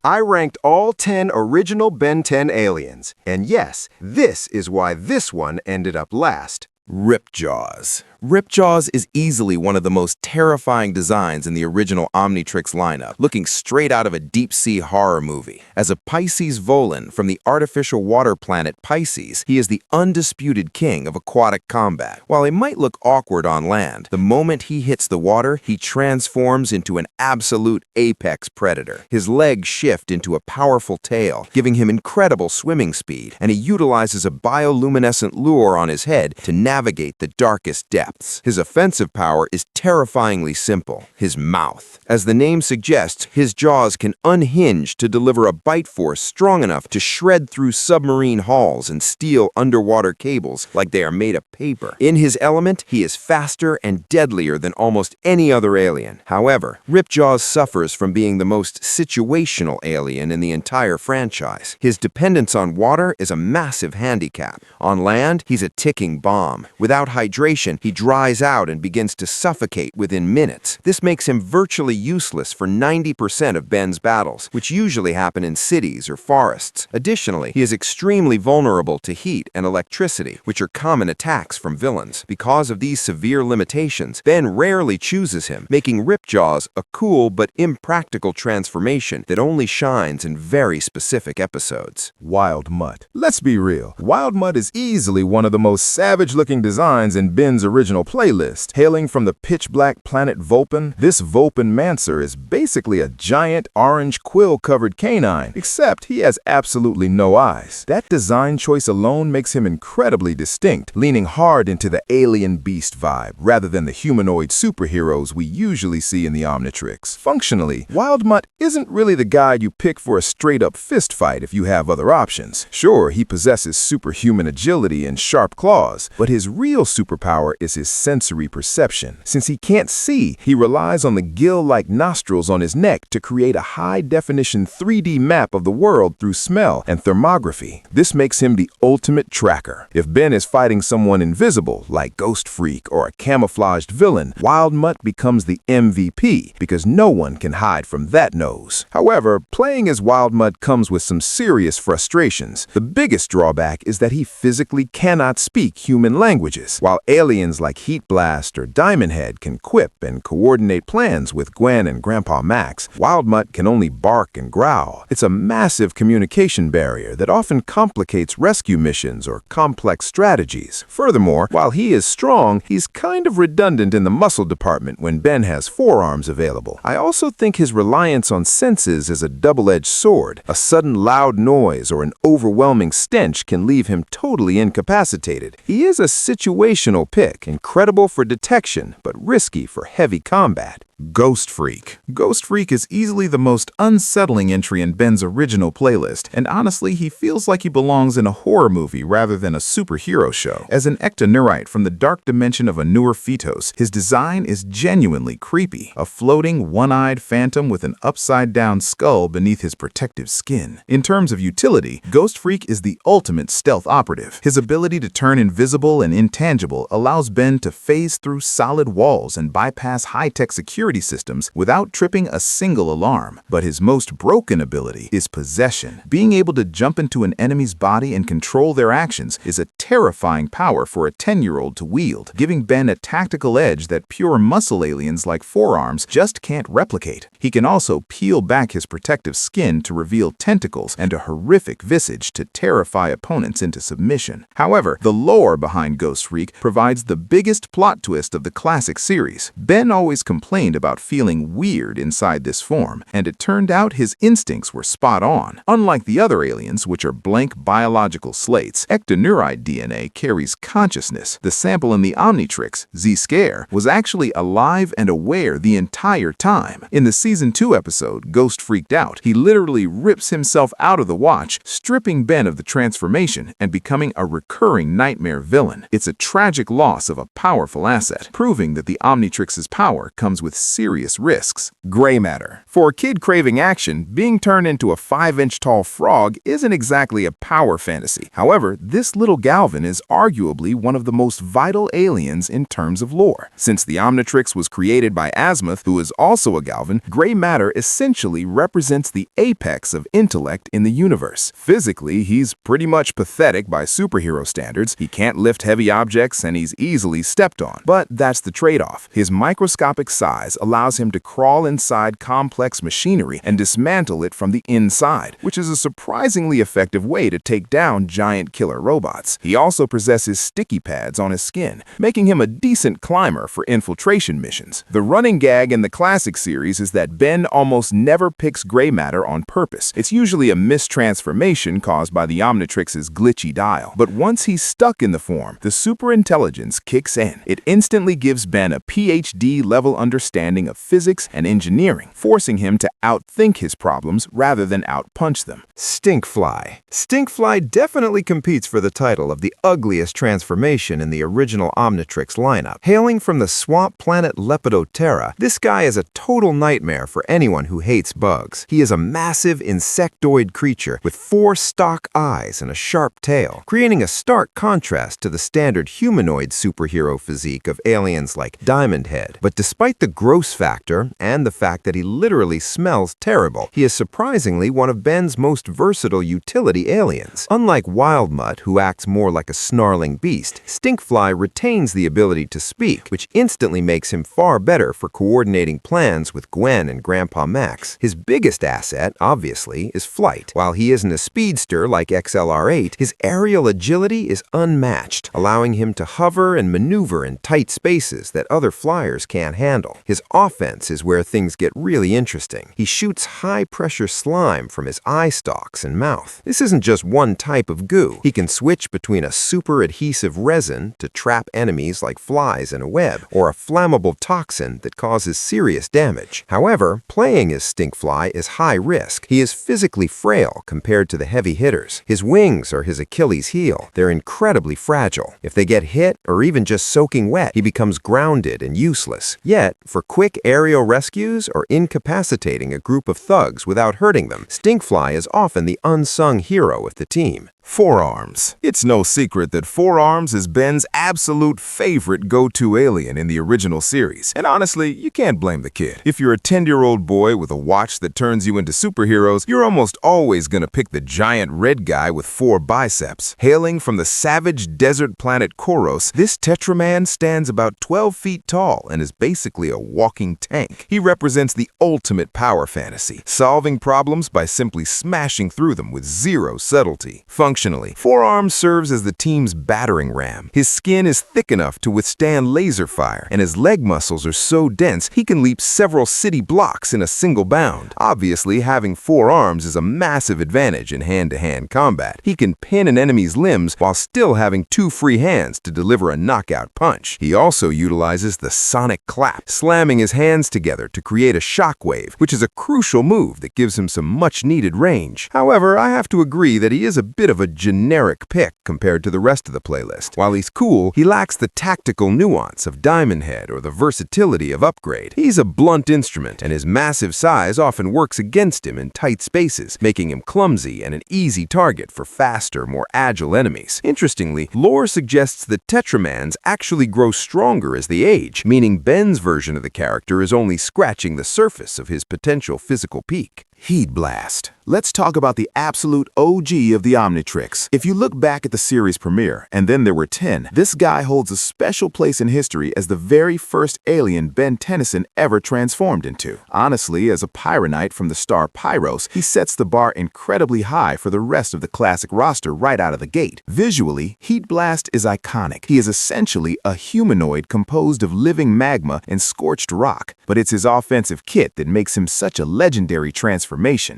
I ranked all 10 original Ben 10 aliens, and yes, this is why this one ended up last. Ripjaws. Ripjaws is easily one of the most terrifying designs in the original Omnitrix lineup, looking straight out of a deep-sea horror movie. As a Pisces Volan from the artificial water planet Pisces, he is the undisputed king of aquatic combat. While he might look awkward on land, the moment he hits the water, he transforms into an absolute apex predator. His legs shift into a powerful tail, giving him incredible swimming speed, and he utilizes a bioluminescent lure on his head to navigate the darkest depths. His offensive power is terrifyingly simple: his mouth. As the name suggests, his jaws can unhinge to deliver a bite force strong enough to shred through submarine hulls and steal underwater cables like they are made of paper. In his element, he is faster and deadlier than almost any other alien. However, Ripjaws suffers from being the most situational alien in the entire franchise. His dependence on water is a massive handicap. On land, he's a ticking bomb. Without hydration, he dries out and begins to suffocate within minutes. This makes him virtually useless for 90% of Ben's battles, which usually happen in cities or forests. Additionally, he is extremely vulnerable to heat and electricity, which are common attacks from villains. Because of these severe limitations, Ben rarely chooses him, making Ripjaws a cool but impractical transformation that only shines in very specific episodes. Wildmutt. Let's be real. Wildmutt is easily one of the most savage-looking designs in Ben's original playlist. Hailing from the pitch-black planet Vulpan, this Vulpan Mancer is basically a giant orange quill-covered canine, except he has absolutely no eyes. That design choice alone makes him incredibly distinct, leaning hard into the alien beast vibe rather than the humanoid superheroes we usually see in the Omnitrix. Functionally, Wildmutt isn't really the guy you pick for a straight-up fist fight if you have other options. Sure, he possesses superhuman agility and sharp claws, but his real superpower is his sensory perception. Since he can't see, he relies on the gill-like nostrils on his neck to create a high-definition 3D map of the world through smell and thermography. This makes him the ultimate tracker. If Ben is fighting someone invisible, like Ghostfreak or a camouflaged villain, Wildmutt becomes the MVP because no one can hide from that nose. However, playing as Wildmutt comes with some serious frustrations. The biggest drawback is that he physically cannot speak human languages. While aliens like Heatblast or Diamondhead can quip and coordinate plans with Gwen and Grandpa Max, Wildmutt can only bark and growl. It's a massive communication barrier that often complicates rescue missions or complex strategies. Furthermore, while he is strong, he's kind of redundant in the muscle department when Ben has forearms available. I also think his reliance on senses is a double-edged sword. A sudden loud noise or an overwhelming stench can leave him totally incapacitated. He is a situational pick, incredible for detection, but risky for heavy combat. Ghostfreak. Ghostfreak is easily the most unsettling entry in Ben's original playlist, and honestly, he feels like he belongs in a horror movie rather than a superhero show. As an ectoneurite from the dark dimension of a newer fetus, his design is genuinely creepy, a floating, one-eyed phantom with an upside-down skull beneath his protective skin. In terms of utility, Ghostfreak is the ultimate stealth operative. His ability to turn invisible and intangible allows Ben to phase through solid walls and bypass high-tech security systems without tripping a single alarm. But his most broken ability is possession. Being able to jump into an enemy's body and control their actions is a terrifying power for a 10-year-old to wield, giving Ben a tactical edge that pure muscle aliens like forearms just can't replicate. He can also peel back his protective skin to reveal tentacles and a horrific visage to terrify opponents into submission. However, the lore behind Ghostfreak provides the biggest plot twist of the classic series. Ben always complained about feeling weird inside this form, and it turned out his instincts were spot on. Unlike the other aliens, which are blank biological slates, ectoneurite DNA carries consciousness. The sample in the Omnitrix, Z-Scare, was actually alive and aware the entire time. In the Season 2 episode, Ghost Freaked Out, he literally rips himself out of the watch, stripping Ben of the transformation and becoming a recurring nightmare villain. It's a tragic loss of a powerful asset, proving that the Omnitrix's power comes with serious risks. Gray matter. For a kid craving action, being turned into a 5-inch tall frog isn't exactly a power fantasy. However, this little Galvin is arguably one of the most vital aliens in terms of lore. Since the Omnitrix was created by Azimuth, who is also a Galvin, gray matter essentially represents the apex of intellect in the universe. Physically, he's pretty much pathetic by superhero standards. He can't lift heavy objects and he's easily stepped on. But that's the trade-off. His microscopic size allows him to crawl inside complex machinery and dismantle it from the inside, which is a surprisingly effective way to take down giant killer robots. He also possesses sticky pads on his skin, making him a decent climber for infiltration missions. The running gag in the classic series is that Ben almost never picks gray matter on purpose. It's usually a mistransformation caused by the Omnitrix's glitchy dial. But once he's stuck in the form, the superintelligence kicks in. It instantly gives Ben a PhD-level understanding of physics and engineering, forcing him to outthink his problems rather than outpunch them. Stinkfly. Stinkfly definitely competes for the title of the ugliest transformation in the original Omnitrix lineup. Hailing from the swamp planet Lepidoptera, this guy is a total nightmare for anyone who hates bugs. He is a massive insectoid creature with 4 stalk eyes and a sharp tail, creating a stark contrast to the standard humanoid superhero physique of aliens like Diamondhead. But despite the gross factor and the fact that he literally smells terrible, he is surprisingly one of Ben's most versatile utility aliens. Unlike Wildmutt, who acts more like a snarling beast, Stinkfly retains the ability to speak, which instantly makes him far better for coordinating plans with Gwen and Grandpa Max. His biggest asset, obviously, is flight. While he isn't a speedster like XLR8, his aerial agility is unmatched, allowing him to hover and maneuver in tight spaces that other flyers can't handle. His offense is where things get really interesting. He shoots high-pressure slime from his eye stalks and mouth. This isn't just one type of goo. He can switch between a super adhesive resin to trap enemies like flies in a web, or a flammable toxin that causes serious damage. However, playing as Stinkfly is high risk. He is physically frail compared to the heavy hitters. His wings are his Achilles heel. They're incredibly fragile. If they get hit or even just soaking wet, he becomes grounded and useless. Yet, for quick aerial rescues or incapacitating a group of thugs without hurting them, Stinkfly is often the unsung hero of the team. Forearms. It's no secret that Forearms is Ben's absolute favorite go-to alien in the original series. And honestly, you can't blame the kid. If you're a 10-year-old boy with a watch that turns you into superheroes, you're almost always gonna pick the giant red guy with 4 biceps. Hailing from the savage desert planet Koros, this Tetraman stands about 12 feet tall and is basically a walking tank. He represents the ultimate power fantasy, solving problems by simply smashing through them with zero subtlety. Functionally, Forearms serves as the team's battering ram. His skin is thick enough to withstand laser fire, and his leg muscles are so dense he can leap several city blocks in a single bound. Obviously, having 4 arms is a massive advantage in hand-to-hand combat. He can pin an enemy's limbs while still having 2 free hands to deliver a knockout punch. He also utilizes the sonic clap, slamming his hands together to create a shockwave, which is a crucial move that gives him some much-needed range. However, I have to agree that he is a bit of a generic pick compared to the rest of the playlist. While he's cool, he lacks the tactical nuance of Diamondhead or the versatility of Upgrade. He's a blunt instrument, and his massive size often works against him in tight spaces, making him clumsy and an easy target for faster, more agile enemies. Interestingly, lore suggests that Tetramans actually grow stronger as they age, meaning Ben's version of the character is only scratching the surface of his potential physical peak. Heatblast. Let's talk about the absolute OG of the Omnitrix. If you look back at the series premiere, and then there were 10, this guy holds a special place in history as the very first alien Ben Tennyson ever transformed into. Honestly, as a Pyronite from the star Pyros, he sets the bar incredibly high for the rest of the classic roster right out of the gate. Visually, Heatblast is iconic. He is essentially a humanoid composed of living magma and scorched rock, but it's his offensive kit that makes him such a legendary transformation.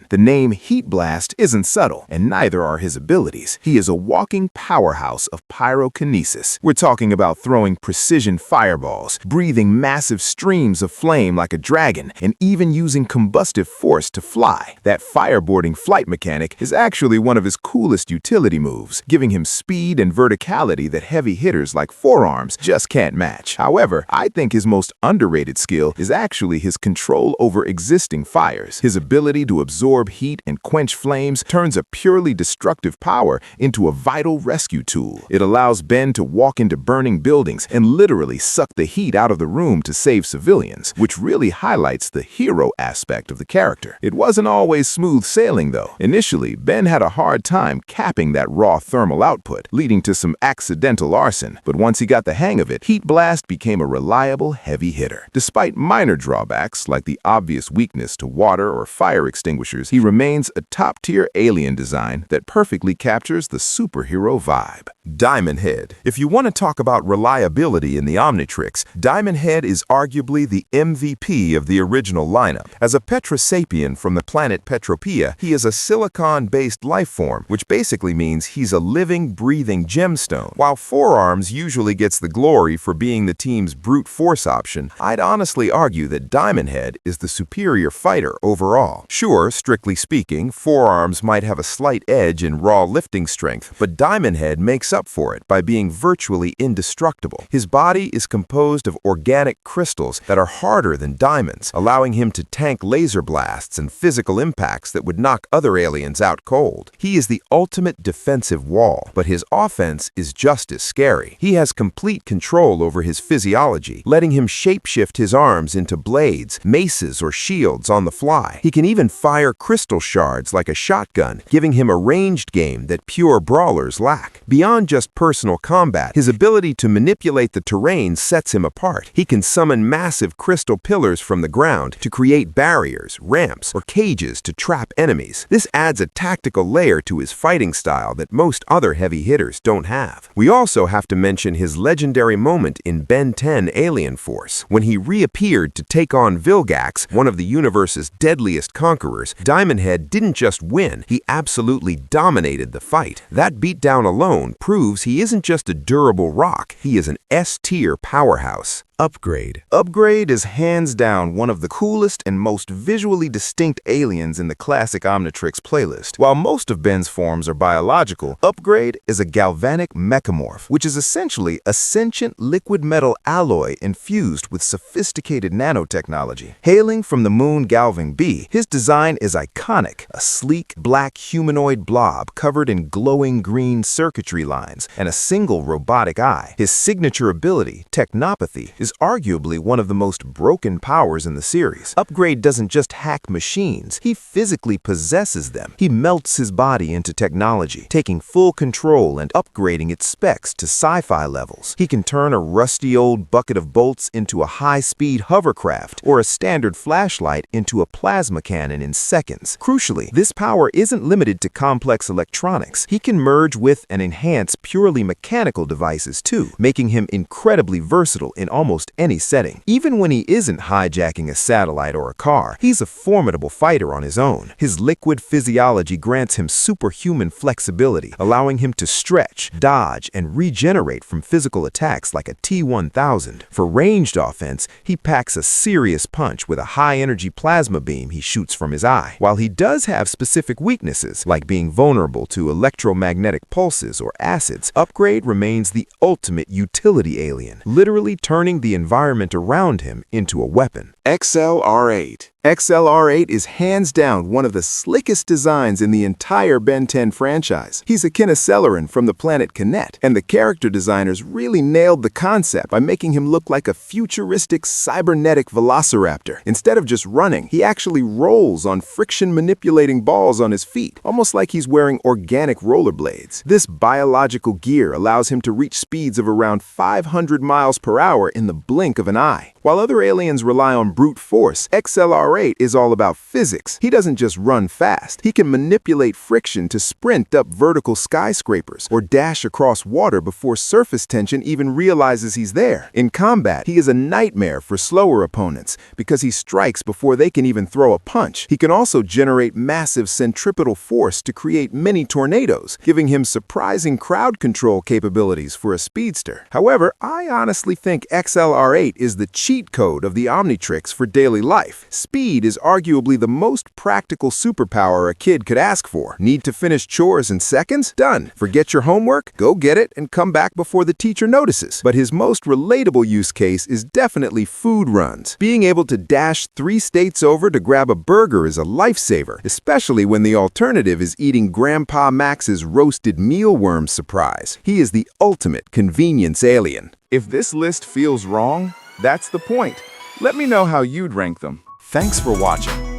The name Heatblast isn't subtle, and neither are his abilities. He is a walking powerhouse of pyrokinesis. We're talking about throwing precision fireballs, breathing massive streams of flame like a dragon, and even using combustive force to fly. That fireboarding flight mechanic is actually one of his coolest utility moves, giving him speed and verticality that heavy hitters like forearms just can't match. However, I think his most underrated skill is actually his control over existing fires. His ability to absorb heat and quench flames turns a purely destructive power into a vital rescue tool. It allows Ben to walk into burning buildings and literally suck the heat out of the room to save civilians, which really highlights the hero aspect of the character. It wasn't always smooth sailing, though. Initially, Ben had a hard time capping that raw thermal output, leading to some accidental arson. But once he got the hang of it, Heatblast became a reliable heavy hitter. Despite minor drawbacks, like the obvious weakness to water or fire extinguishers, he remains a top-tier alien design that perfectly captures the superhero vibe. Diamondhead. If you want to talk about reliability in the Omnitrix, Diamondhead is arguably the MVP of the original lineup. As a Petrosapien from the planet Petropia, he is a silicon-based life form, which basically means he's a living, breathing gemstone. While Forearms usually gets the glory for being the team's brute force option, I'd honestly argue that Diamondhead is the superior fighter overall. Sure, strictly speaking, Forearms might have a slight edge in raw lifting strength, but Diamondhead makes up for it by being virtually indestructible. His body is composed of organic crystals that are harder than diamonds, allowing him to tank laser blasts and physical impacts that would knock other aliens out cold. He is the ultimate defensive wall, but his offense is just as scary. He has complete control over his physiology, letting him shapeshift his arms into blades, maces, or shields on the fly. He can even fire crystal shards like a shotgun, giving him a ranged game that pure brawlers lack. Beyond just personal combat, his ability to manipulate the terrain sets him apart. He can summon massive crystal pillars from the ground to create barriers, ramps, or cages to trap enemies. This adds a tactical layer to his fighting style that most other heavy hitters don't have. We also have to mention his legendary moment in Ben 10 Alien Force. When he reappeared to take on Vilgax, one of the universe's deadliest conquerors, Diamondhead didn't just win, he absolutely dominated the fight. That beatdown alone proves he isn't just a durable rock, he is an S-tier powerhouse. Upgrade. Upgrade is hands down one of the coolest and most visually distinct aliens in the classic Omnitrix playlist. While most of Ben's forms are biological, Upgrade is a galvanic mechamorph, which is essentially a sentient liquid metal alloy infused with sophisticated nanotechnology. Hailing from the moon Galving B, his design is iconic, a sleek, black humanoid blob covered in glowing green circuitry lines and a single robotic eye. His signature ability, Technopathy, is arguably one of the most broken powers in the series. Upgrade doesn't just hack machines, he physically possesses them. He melts his body into technology, taking full control and upgrading its specs to sci-fi levels. He can turn a rusty old bucket of bolts into a high-speed hovercraft or a standard flashlight into a plasma cannon in seconds. Crucially, this power isn't limited to complex electronics. He can merge with and enhance purely mechanical devices too, making him incredibly versatile in almost any setting. Even when he isn't hijacking a satellite or a car, he's a formidable fighter on his own. His liquid physiology grants him superhuman flexibility, allowing him to stretch, dodge, and regenerate from physical attacks like a T-1000. For ranged offense, he packs a serious punch with a high-energy plasma beam he shoots from his eye. While he does have specific weaknesses, like being vulnerable to electromagnetic pulses or acids, Upgrade remains the ultimate utility alien, literally turning the environment around him into a weapon. XLR8. XLR8 is hands down one of the slickest designs in the entire Ben 10 franchise. He's a Kinoceleran from the planet Kinet, and the character designers really nailed the concept by making him look like a futuristic cybernetic velociraptor. Instead of just running, he actually rolls on friction-manipulating balls on his feet, almost like he's wearing organic rollerblades. This biological gear allows him to reach speeds of around 500 miles per hour in the the blink of an eye. While other aliens rely on brute force, XLR8 is all about physics. He doesn't just run fast. He can manipulate friction to sprint up vertical skyscrapers or dash across water before surface tension even realizes he's there. In combat, he is a nightmare for slower opponents because he strikes before they can even throw a punch. He can also generate massive centripetal force to create mini tornadoes, giving him surprising crowd control capabilities for a speedster. However, I honestly think XLR8 is the cheat code of the Omnitrix for daily life. Speed is arguably the most practical superpower a kid could ask for. Need to finish chores in seconds? Done. Forget your homework? Go get it and come back before the teacher notices. But his most relatable use case is definitely food runs. Being able to dash 3 states over to grab a burger is a lifesaver, especially when the alternative is eating Grandpa Max's roasted mealworm surprise. He is the ultimate convenience alien. If this list feels wrong, that's the point. Let me know how you'd rank them. Thanks for watching.